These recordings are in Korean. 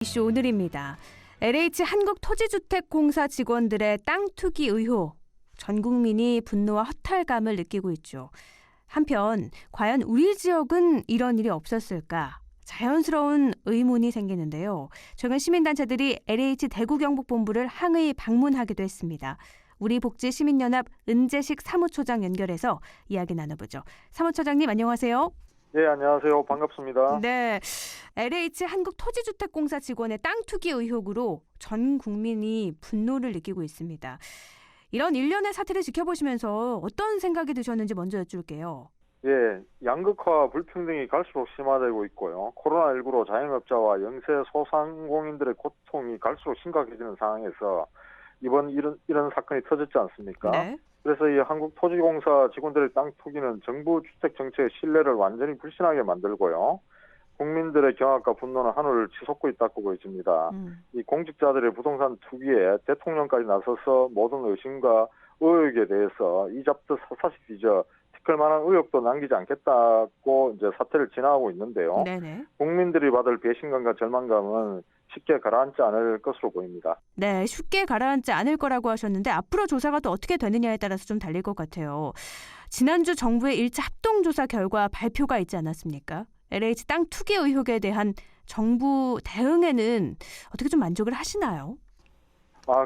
이슈 오늘입니다. LH 한국토지주택공사 직원들의 땅 투기 의혹. 전 국민이 분노와 허탈감을 느끼고 있죠. 한편 과연 우리 지역은 이런 일이 없었을까? 자연스러운 의문이 생기는데요. 최근 시민단체들이 LH 대구경북본부를 항의 방문하기도 했습니다. 우리복지시민연합 은재식 사무처장 연결해서 이야기 나눠보죠. 사무처장님 안녕하세요. 네, 안녕하세요. 반갑습니다. 네, LH 한국토지주택공사 직원의 땅 투기 의혹으로 전 국민이 분노를 느끼고 있습니다. 이런 일련의 사태를 지켜보시면서 어떤 생각이 드셨는지 먼저 여쭐게요. 예, 양극화 불평등이 갈수록 심화되고 있고요. 코로나19로 자영업자와 영세 소상공인들의 고통이 갈수록 심각해지는 상황에서 이번 이런 사건이 터졌지 않습니까? 네. 그래서 이 한국토지공사 직원들의 땅 투기는 정부 주택 정책의 신뢰를 완전히 불신하게 만들고요. 국민들의 경악과 분노는 하늘을 치솟고 있다고 보여집니다. 이 공직자들의 부동산 투기에 대통령까지 나서서 모든 의심과 의혹에 대해서 이잡듯 사사시 뒤져 티끌 만한 의혹도 남기지 않겠다고 이제 사태를 진행하고 있는데요. 네네. 국민들이 받을 배신감과 절망감은 쉽게 가라앉지 않을 것으로 보입니다. 네, 쉽게 가라앉지 않을 거라고 하셨는데 앞으로 조사가 또 어떻게 되느냐에 따라서 좀 달릴 것 같아요. 지난주 정부의 1차 합동조사 결과 발표가 있지 않았습니까? LH 땅 투기 의혹에 대한 정부 대응에는 어떻게 좀 만족을 하시나요?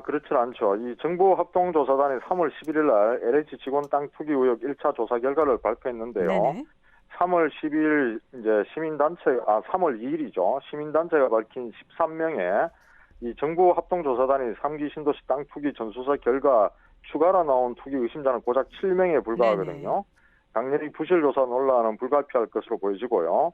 그렇지 않죠. 이 정부 합동조사단이 3월 11일 날 LH 직원 땅 투기 의혹 1차 조사 결과를 발표했는데요. 네네. 3월 10일 이제 3월 2일이죠. 시민단체가 밝힌 13명의 이 정부 합동조사단이 3기 신도시 땅 투기 전수사 결과 추가로 나온 투기 의심자는 고작 7명에 불과하거든요. 네네. 당연히 부실조사 논란은 불가피할 것으로 보여지고요.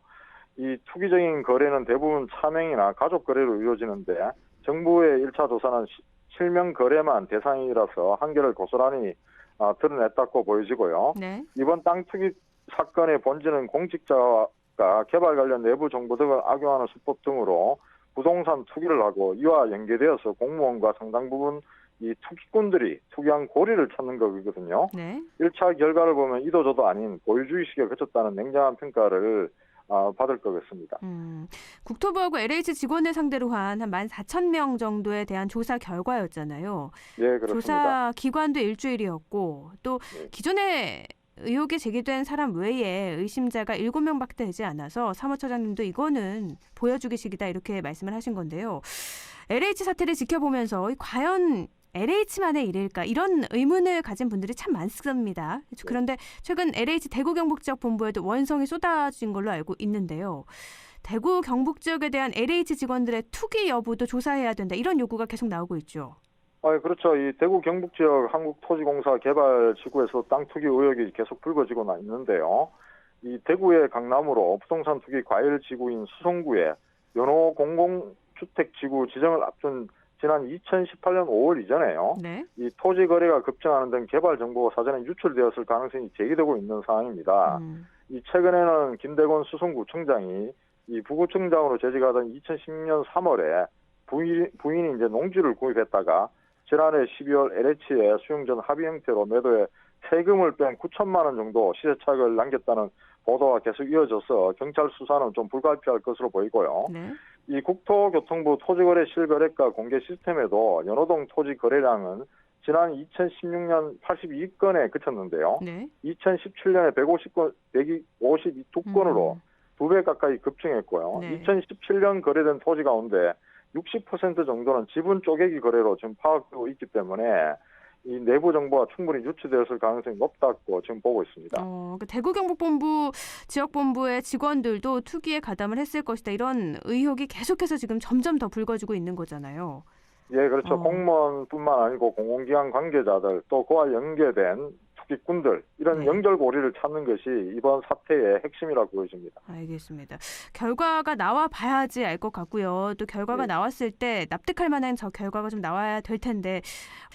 이 투기적인 거래는 대부분 차명이나 가족 거래로 이루어지는데 정부의 1차 조사는 실명 거래만 대상이라서 한계를 고스란히 드러냈다고 보여지고요. 네. 이번 땅 투기 사건의 본질은 공직자가 개발 관련 내부 정보 등을 악용하는 수법 등으로 부동산 투기를 하고 이와 연계되어서 공무원과 상당 부분 이 투기꾼들이 투기한 고리를 찾는 거거든요. 네. 1차 결과를 보면 이도저도 아닌 고유주의식에 그쳤다는 냉정한 평가를 받을 것 같습니다. 국토부하고 LH 직원을 상대로 한 14,000명 정도에 대한 조사 결과였잖아요. 예, 그렇습니다. 조사 기관도 일주일이었고 또 네. 기존에 의혹이 제기된 사람 외에 의심자가 7명밖에 되지 않아서 사무처장님도 이거는 보여주기식이다 이렇게 말씀을 하신 건데요. LH 사태를 지켜보면서 과연 LH만의 일일까 이런 의문을 가진 분들이 참 많습니다. 그런데 최근 LH 대구 경북 지역 본부에도 원성이 쏟아진 걸로 알고 있는데요. 대구 경북 지역에 대한 LH 직원들의 투기 여부도 조사해야 된다 이런 요구가 계속 나오고 있죠. 그렇죠. 이 대구 경북 지역 한국토지공사 개발 지구에서 땅 투기 의혹이 계속 불거지고 있는데요. 이 대구의 강남으로 부동산 투기 과열 지구인 수성구에 연호 공공주택지구 지정을 앞둔 지난 2018년 5월 이전에요. 네. 이 토지 거래가 급증하는 등 개발 정보가 사전에 유출되었을 가능성이 제기되고 있는 상황입니다. 이 최근에는 김대건 수성구청장이 이 부구청장으로 재직하던 2010년 3월에 부인이 이제 농지를 구입했다가 지난해 12월 LH의 수용전 합의 형태로 매도에 세금을 뺀 9천만 원 정도 시세차익을 남겼다는 보도가 계속 이어져서 경찰 수사는 좀 불가피할 것으로 보이고요. 네. 이 국토교통부 토지거래 실거래가 공개 시스템에도 연호동 토지 거래량은 지난 2016년 82건에 그쳤는데요. 네. 2017년에 152건으로 2배 가까이 급증했고요. 네. 2017년 거래된 토지 가운데 60% 정도는 지분 쪼개기 거래로 지금 파악되고 있기 때문에 이 내부 정보가 충분히 유출되었을 가능성이 높다고 지금 보고 있습니다. 대구 경북본부 지역본부의 직원들도 투기에 가담을 했을 것이다. 이런 의혹이 계속해서 지금 점점 더 불거지고 있는 거잖아요. 예, 그렇죠. 공무원뿐만 아니고 공공기관 관계자들 또 그와 연계된 투기꾼들 이런 네. 연결고리를 찾는 것이 이번 사태의 핵심이라고 보여집니다. 알겠습니다. 결과가 나와 봐야지 알 것 같고요. 또 결과가 네. 나왔을 때 납득할 만한 저 결과가 좀 나와야 될 텐데.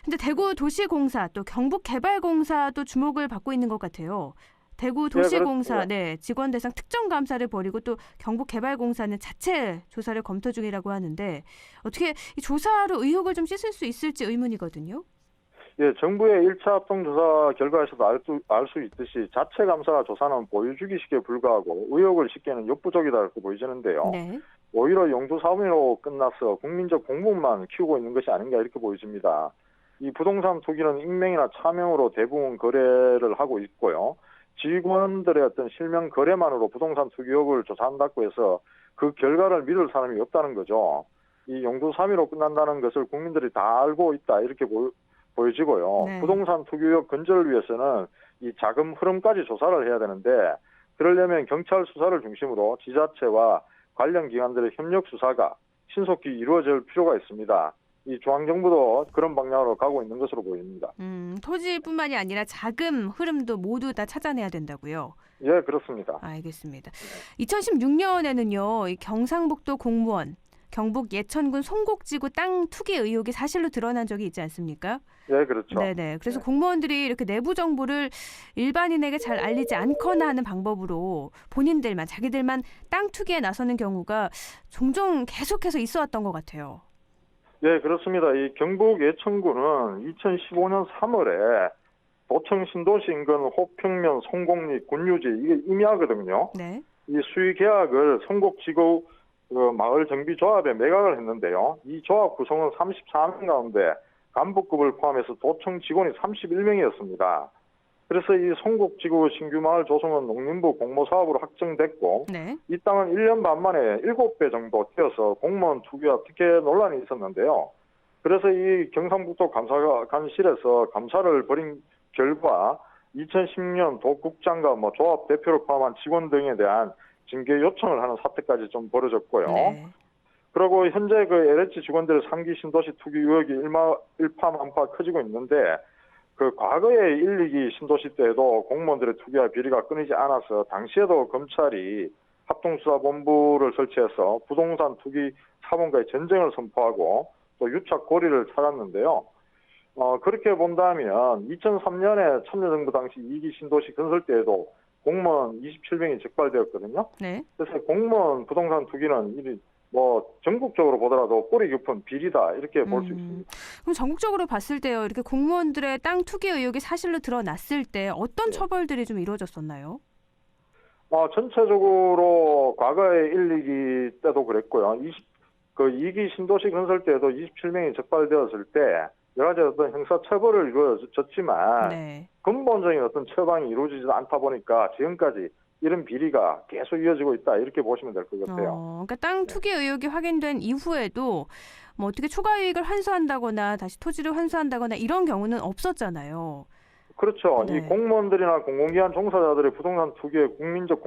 근데 대구 도시공사 또 경북개발공사도 주목을 받고 있는 것 같아요. 대구 도시공사 네, 직원 대상 특정 감사를 벌이고 또 경북개발공사는 자체 조사를 검토 중이라고 하는데 어떻게 이 조사로 의혹을 좀 씻을 수 있을지 의문이거든요. 예, 정부의 1차 합동조사 결과에서도 알 수 있듯이 자체 감사 조사는 보여주기식에 불과하고 의혹을 씻기에는 역부족이다고 보여지는데요. 네. 오히려 용도 사업으로 끝나서 국민적 공분만 키우고 있는 것이 아닌가 이렇게 보여집니다. 이 부동산 투기는 익명이나 차명으로 대부분 거래를 하고 있고요. 직원들의 어떤 실명 거래만으로 부동산 투기 의혹을 조사한다고 해서 그 결과를 믿을 사람이 없다는 거죠. 이 용두사미로 끝난다는 것을 국민들이 다 알고 있다 이렇게 보여지고요. 네. 부동산 투기 의혹 근절을 위해서는 이 자금 흐름까지 조사를 해야 되는데 그러려면 경찰 수사를 중심으로 지자체와 관련 기관들의 협력 수사가 신속히 이루어질 필요가 있습니다. 이 중앙정부도 그런 방향으로 가고 있는 것으로 보입니다. 토지뿐만이 아니라 자금 흐름도 모두 다 찾아내야 된다고요? 예, 그렇습니다. 알겠습니다. 2016년에는요, 이 경상북도 공무원, 경북 예천군 송곡지구 땅 투기 의혹이 사실로 드러난 적이 있지 않습니까? 예, 그렇죠. 네네. 그래서 공무원들이 이렇게 내부 정보를 일반인에게 잘 알리지 않거나 하는 방법으로 본인들만, 자기들만 땅 투기에 나서는 경우가 종종 계속해서 있어 왔던 것 같아요. 예, 그렇습니다. 이 경북 예천군은 2015년 3월에 도청 신도시 인근 호평면 송곡리 군유지 이게 임야거든요. 네. 이 수의 계약을 송곡지구 마을 정비조합에 매각을 했는데요. 이 조합 구성은 34명 가운데 간부급을 포함해서 도청 직원이 31명이었습니다. 그래서 이 송곡지구 신규 마을 조성은 농림부 공모사업으로 확정됐고 네. 이 땅은 1년 반 만에 7배 정도 뛰어서 공무원 투기와 특혜 논란이 있었는데요. 그래서 이 경상북도 감사관실에서 감사를 벌인 결과 2010년 도국장과 조합 대표를 포함한 직원 등에 대한 징계 요청을 하는 사태까지 좀 벌어졌고요. 네. 그리고 현재 그 LH 직원들의 상기 신도시 투기 의혹이 일파만파 커지고 있는데 그 과거의 1, 2기 신도시 때에도 공무원들의 투기와 비리가 끊이지 않아서 당시에도 검찰이 합동수사본부를 설치해서 부동산 투기 사범과의 전쟁을 선포하고 또 유착 고리를 찾았는데요. 그렇게 본다면 2003년에 참여정부 당시 2기 신도시 건설 때에도 공무원 27명이 적발되었거든요. 네. 그래서 공무원 부동산 투기는 전국적으로 보더라도 뿌리 깊은 비리다 이렇게 볼 수 있습니다. 그럼 전국적으로 봤을 때요, 이렇게 공무원들의 땅 투기 의혹이 사실로 드러났을 때 어떤 처벌들이 좀 이루어졌었나요? 전체적으로 과거에 1, 2기 때도 그랬고요. 2기 신도시 건설 때도 27명이 적발되었을 때 여러 가지 어떤 형사 처벌을 이루어졌지만 네. 근본적인 어떤 처방이 이루어지지 않다 보니까 지금까지 이런 비리가 계속 이어지고 있다 이렇게 보시면 될 것 같아요. 그러니까 땅 투기 의혹이 확인된 이후에도 어떻게 초과 이익을 환수한다거나 다시 토지를 환수한다거나 이런 경우는 없었잖아요. 그렇죠. 네. 이 공무원들이나 공공기관 종사자들의 부동산 투기의 국민적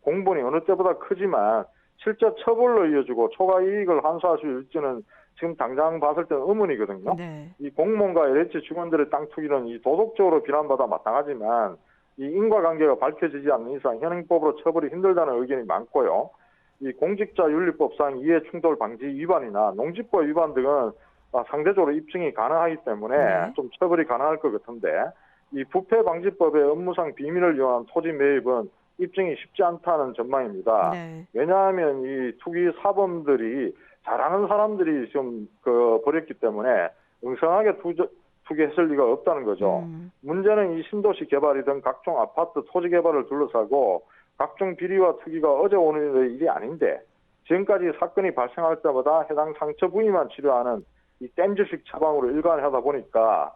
공분이 어느 때보다 크지만 실제 처벌로 이어지고 초과 이익을 환수할 수 있을지는 지금 당장 봤을 때는 의문이거든요. 네. 이 공무원과 LH 직원들의 땅 투기는 이 도덕적으로 비난받아 마땅하지만 이 인과관계가 밝혀지지 않는 이상 현행법으로 처벌이 힘들다는 의견이 많고요. 이 공직자윤리법상 이해충돌 방지 위반이나 농지법 위반 등은 상대적으로 입증이 가능하기 때문에 네. 좀 처벌이 가능할 것 같은데 이 부패방지법의 업무상 비밀을 이용한 토지 매입은 입증이 쉽지 않다는 전망입니다. 네. 왜냐하면 이 투기 사범들이 잘하는 사람들이 좀 벌였기 때문에 응성하게 투기했을 리가 없다는 거죠. 문제는 이 신도시 개발이든 각종 아파트 토지 개발을 둘러싸고 각종 비리와 투기가 어제 오늘의 일이 아닌데 지금까지 사건이 발생할 때마다 해당 상처 부위만 치료하는 이 땜질식 처방으로 일관하다 보니까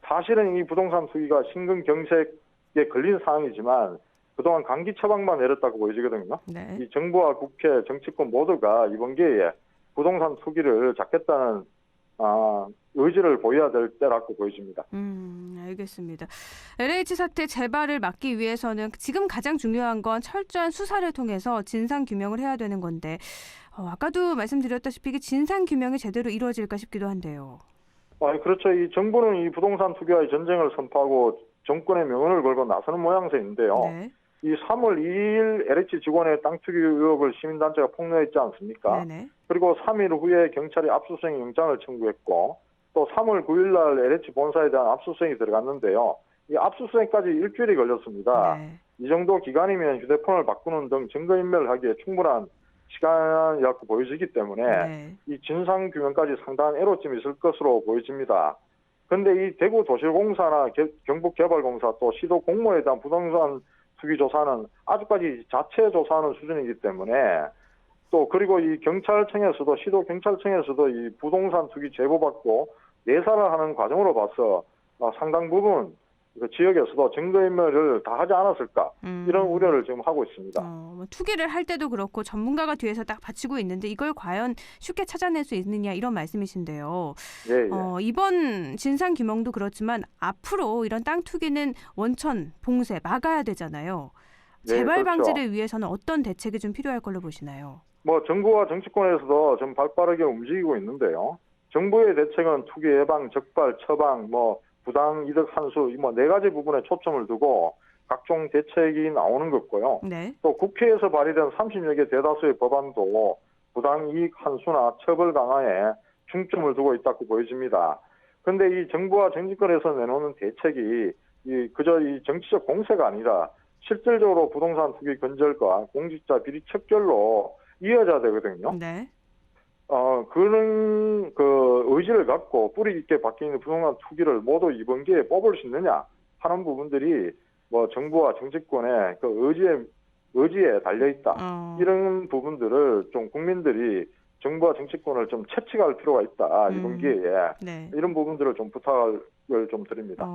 사실은 이 부동산 투기가 심근경색에 걸린 상황이지만 그동안 감기 처방만 내렸다고 보여지거든요. 네. 이 정부와 국회, 정치권 모두가 이번 기회에 부동산 투기를 잡겠다는 의지를 보여야 될 때라고 보여집니다. 알겠습니다. LH 사태 재발을 막기 위해서는 지금 가장 중요한 건 철저한 수사를 통해서 진상 규명을 해야 되는 건데 아까도 말씀드렸다시피 이게 진상 규명이 제대로 이루어질까 싶기도 한데요. 그렇죠. 이 정부는 이 부동산 투기와의 전쟁을 선포하고 정권의 명운을 걸고 나서는 모양새인데요. 네. 이 3월 2일 LH 직원의 땅 투기 의혹을 시민단체가 폭로했지 않습니까? 네네. 그리고 3일 후에 경찰이 압수수색 영장을 청구했고 또 3월 9일 날 LH 본사에 대한 압수수색이 들어갔는데요. 이 압수수색까지 일주일이 걸렸습니다. 네. 이 정도 기간이면 휴대폰을 바꾸는 등 증거인멸을 하기에 충분한 시간이라고 보여지기 때문에 네. 이 진상규명까지 상당한 애로점이 있을 것으로 보여집니다. 그런데 이 대구도시공사나 경북개발공사 또 시도 공모에 대한 부동산 투기 조사는 아직까지 자체 조사하는 수준이기 때문에 또 그리고 이 경찰청에서도 시도 경찰청에서도 이 부동산 투기 제보받고 내사를 하는 과정으로 봐서 상당 부분 그 지역에서도 증거인멸을 다 하지 않았을까 이런 우려를 지금 하고 있습니다. 뭐 투기를 할 때도 그렇고 전문가가 뒤에서 딱 받치고 있는데 이걸 과연 쉽게 찾아낼 수 있느냐 이런 말씀이신데요. 예, 예. 이번 진상 규명도 그렇지만 앞으로 이런 땅 투기는 원천 봉쇄 막아야 되잖아요. 재발 그렇죠. 방지를 위해서는 어떤 대책이 좀 필요할 걸로 보시나요? 뭐 정부와 정치권에서도 좀 발빠르게 움직이고 있는데요. 정부의 대책은 투기 예방, 적발, 처방, 뭐 부당 이득 환수 뭐 4가지 부분에 초점을 두고 각종 대책이 나오는 것고요. 네. 또 국회에서 발의된 30여 개 대다수의 법안도 부당 이익 환수나 처벌 강화에 중점을 두고 있다고 보여집니다. 그런데 이 정부와 정치권에서 내놓는 대책이 그저 이 정치적 공세가 아니라 실질적으로 부동산 투기 근절과 공직자 비리 척결로 이어져야 되거든요. 네. 그런 그 의지를 갖고 뿌리 깊게 박혀있는 부동산 투기를 모두 이번 기회에 뽑을 수 있느냐 하는 부분들이 뭐 정부와 정치권의 그 의지에 달려 있다. 이런 부분들을 좀 국민들이 정부와 정치권을 좀 채찍할 필요가 있다. 이번 기회에 네. 이런 부분들을 좀 부탁을 좀 드립니다.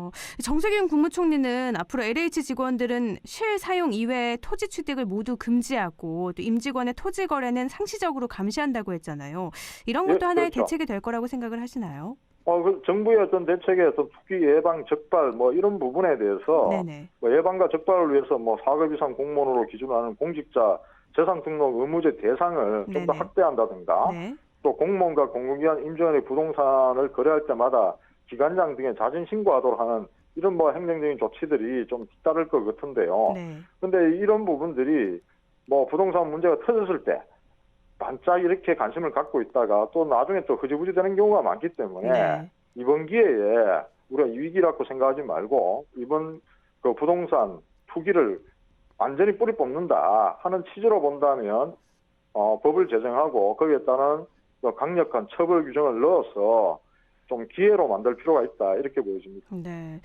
정세균 국무총리는 앞으로 LH 직원들은 실사용 이외의 토지 취득을 모두 금지하고 또 임직원의 토지 거래는 상시적으로 감시한다고 했잖아요. 이런 것도 하나의 그렇죠. 대책이 될 거라고 생각을 하시나요? 그 정부의 어떤 대책의 어떤 투기 예방 적발 뭐 이런 부분에 대해서 네네. 뭐 예방과 적발을 위해서 뭐 4급 이상 공무원으로 기준하는 공직자 재산 등록 의무제 대상을 좀 더 네네. 확대한다든가 네. 또 공무원과 공공기관 임직원의 부동산을 거래할 때마다 기관장 등에 자진 신고하도록 하는 이런 뭐 행정적인 조치들이 좀 뒤따를 것 같은데요. 네. 근데 이런 부분들이 뭐 부동산 문제가 터졌을 때 반짝 이렇게 관심을 갖고 있다가 또 나중에 또 흐지부지 되는 경우가 많기 때문에 네. 이번 기회에 우리가 위기라고 생각하지 말고 이번 그 부동산 투기를 완전히 뿌리 뽑는다 하는 취지로 본다면 법을 제정하고 거기에 따른 강력한 처벌 규정을 넣어서 좀 기회로 만들 필요가 있다 이렇게 보여집니다. 네.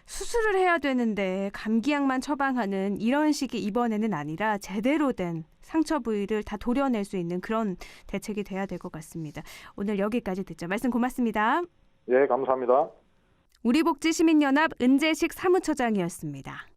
수술을 해야 되는데 감기약만 처방하는 이런 식이 이번에는 아니라 제대로 된 상처 부위를 다 도려낼 수 있는 그런 대책이 돼야 될 것 같습니다. 오늘 여기까지 듣죠. 말씀 고맙습니다. 예, 감사합니다. 우리복지시민연합 은재식 사무처장이었습니다.